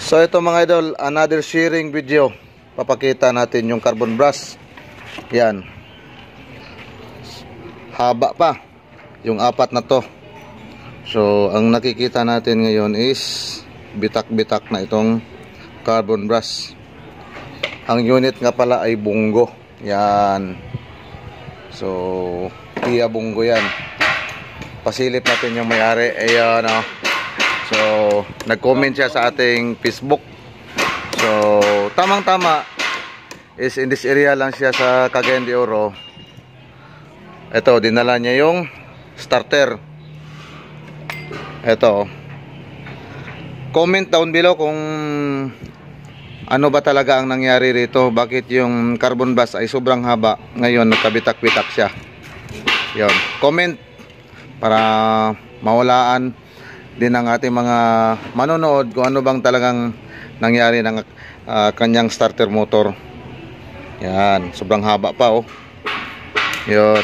So ito mga idol, another sharing video. Papakita natin yung carbon brush. Yan. Haba pa yung apat na to. So ang nakikita natin ngayon is bitak-bitak na itong carbon brush. Ang unit nga pala ay bunggo. Yan. So Kia bunggo yan. Pasilip natin yung may-ari. Ayan o. So nag-comment siya sa ating Facebook. So tamang-tama is in this area lang siya sa Cagayan de Oro. Ito, dinala niya yung starter. Ito. Comment down below kung ano ba talaga ang nangyari rito. Bakit yung carbon brush ay sobrang haba. Ngayon nagkabitak-bitak siya. Yun. Comment para mawalaan din ang ating mga manonood kung ano bang talagang nangyari ng kanyang starter motor. Yan. Sobrang haba pa oh. Yun.